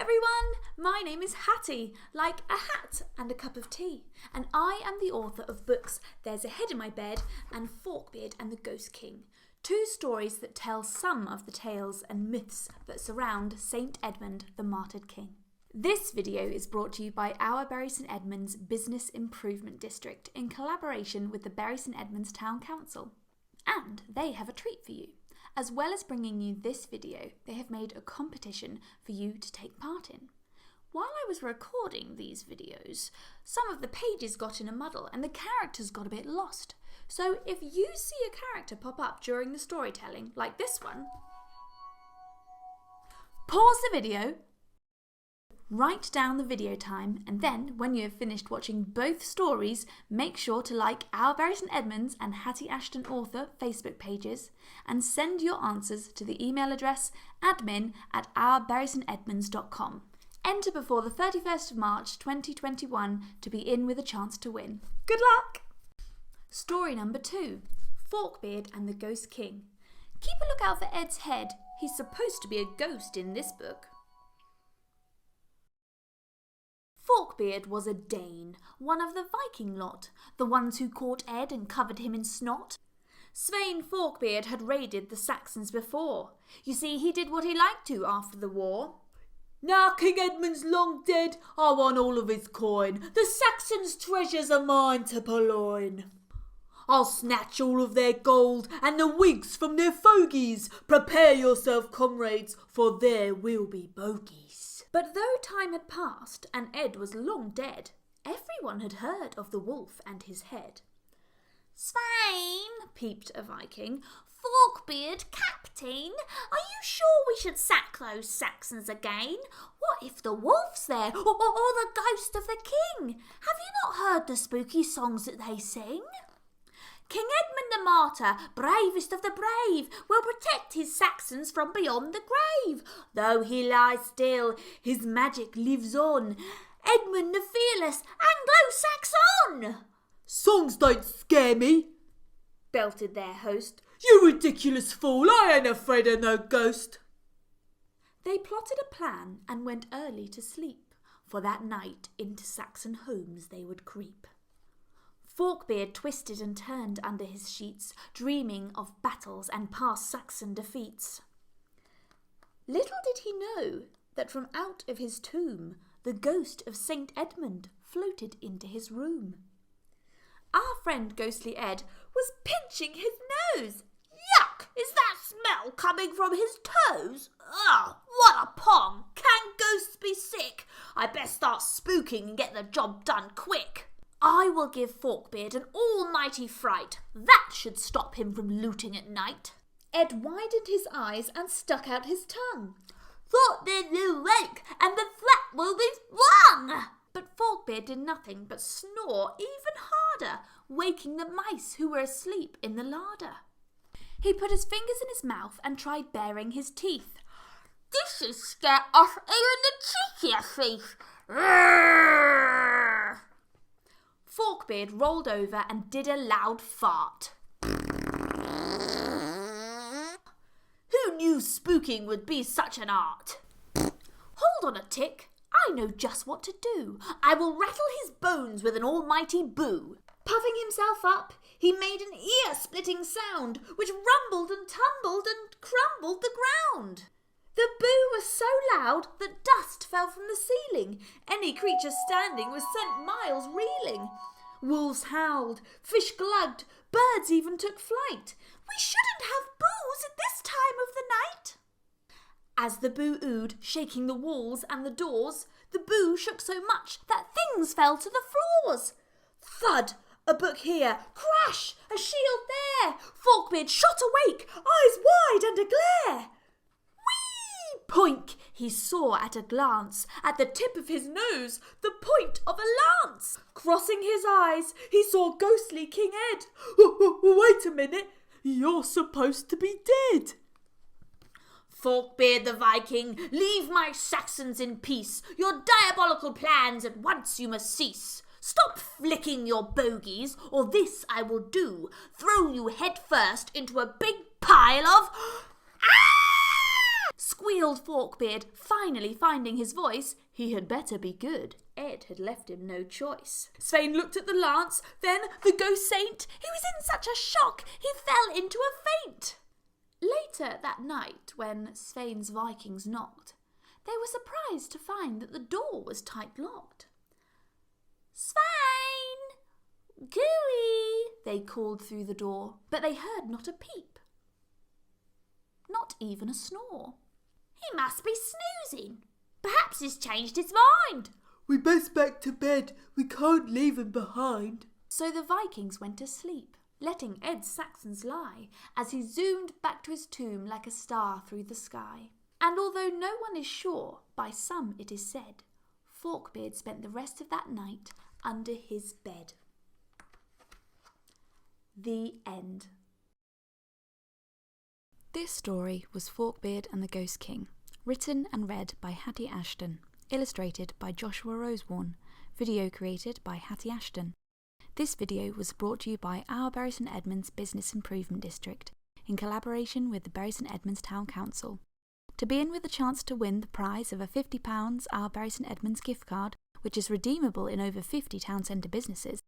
everyone, my name is Hatty, like a hat and a cup of tea, and I am the author of books There's a Head in My Bed and Forkbeard and the Ghost King, two stories that tell some of the tales and myths that surround St Edmund, the Martyred King. This video is brought to you by Our Bury St Edmunds Business Improvement District in collaboration with the Bury St Edmunds Town Council. And they have a treat for you. As well as bringing you this video, they have made a competition for you to take part in. While I was recording these videos, some of the pages got in a muddle and the characters got a bit lost. So if you see a character pop up during the storytelling, like this one, pause the video, write down the video time, and then when you have finished watching both stories, make sure to like Our Bury St Edmunds and Hatty Ashton author Facebook pages and send your answers to the email address admin@ourburystedmunds.com. Enter before the 31st of March 2021 to be in with a chance to win. Good luck! Story number 2, Forkbeard and the Ghost King. Keep a lookout for Ed's head. He's supposed to be a ghost in this book. Forkbeard was a Dane, one of the Viking lot, the ones who caught Ed and covered him in snot. Svein Forkbeard had raided the Saxons before. You see, he did what he liked to after the war. Now King Edmund's long dead, I want all of his coin. The Saxons' treasures are mine to purloin. I'll snatch all of their gold and the wigs from their fogies. Prepare yourself, comrades, for there will be bogies. But though time had passed and Ed was long dead, everyone had heard of the wolf and his head. "Svein," peeped a Viking, "Forkbeard, captain, are you sure we should sack those Saxons again? What if the wolf's there, or the ghost of the king? Have you not heard the spooky songs that they sing? King Edmund the Martyr, bravest of the brave, will protect his Saxons from beyond the grave. Though he lies still, his magic lives on. Edmund the fearless, Anglo-Saxon!" "Songs don't scare me," belted their host. "You ridiculous fool, I ain't afraid of no ghost." They plotted a plan and went early to sleep, for that night into Saxon homes they would creep. Forkbeard twisted and turned under his sheets, dreaming of battles and past Saxon defeats. Little did he know that from out of his tomb the ghost of St Edmund floated into his room. Our friend Ghostly Ed was pinching his nose. "Yuck! Is that smell coming from his toes? Ugh, what a pong! Can ghosts be sick? I best start spooking and get the job done quick." "I will give Forkbeard an almighty fright. That should stop him from looting at night." Ed widened his eyes and stuck out his tongue. "Forkbeard will wake and the flat will be sprung." But Forkbeard did nothing but snore even harder, waking the mice who were asleep in the larder. He put his fingers in his mouth and tried baring his teeth. "This is scare off even the cheekier thief." Forkbeard rolled over and did a loud fart. Who knew spooking would be such an art? "Hold on a tick. I know just what to do. I will rattle his bones with an almighty boo." Puffing himself up, he made an ear-splitting sound, which rumbled and tumbled and crumbled the ground. The boo was so loud that dust fell from the ceiling. Any creature standing was sent miles reeling. Wolves howled, fish glugged, birds even took flight. We shouldn't have boos at this time of the night. As the boo oohed, shaking the walls and the doors, the boo shook so much that things fell to the floors. Thud! A book here. Crash! A shield there. Forkbeard shot awake, eyes wide and a glare. Whee! Poink! He saw at a glance, at the tip of his nose, the point of a lance. Crossing his eyes, he saw ghostly King Ed. Wait a minute, you're supposed to be dead." "Forkbeard the Viking, leave my Saxons in peace. Your diabolical plans at once you must cease. Stop flicking your bogies, or this I will do. Throw you head first into a big pile of squealed Forkbeard, finally finding his voice. He had better be good. Ed had left him no choice. Svein looked at the lance, then the ghost saint. He was in such a shock, he fell into a faint. Later that night, when Svein's Vikings knocked, they were surprised to find that the door was tight locked. "Svein! Gooey!" they called through the door, but they heard not a peep. Not even a snore. "He must be snoozing. Perhaps he's changed his mind." "We best back to bed. We can't leave him behind." So the Vikings went to sleep, letting Ed Saxons lie as he zoomed back to his tomb like a star through the sky. And although no one is sure, by some it is said, Forkbeard spent the rest of that night under his bed. The end. This story was Forkbeard and the Ghost King, written and read by Hatty Ashton, illustrated by Joshua Rosewarne, video created by Hatty Ashton. This video was brought to you by Our Bury St Edmunds Business Improvement District, in collaboration with the Bury St Edmunds Town Council. To be in with a chance to win the prize of a £50 Our Bury St Edmunds gift card, which is redeemable in over 50 town centre businesses,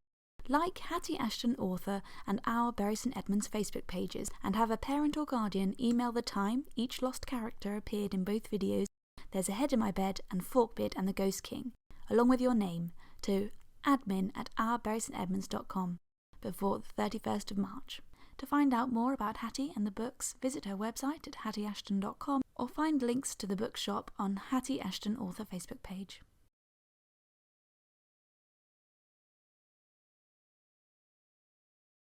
like Hatty Ashton Author and Our Bury St Edmunds Facebook pages, and have a parent or guardian email the time each lost character appeared in both videos, There's a Head in My Bed and Forkbeard and the Ghost King, along with your name, to admin@ourburystedmunds.com before the 31st of March. To find out more about Hatty and the books, visit her website at hattyashton.com or find links to the bookshop on Hatty Ashton Author Facebook page.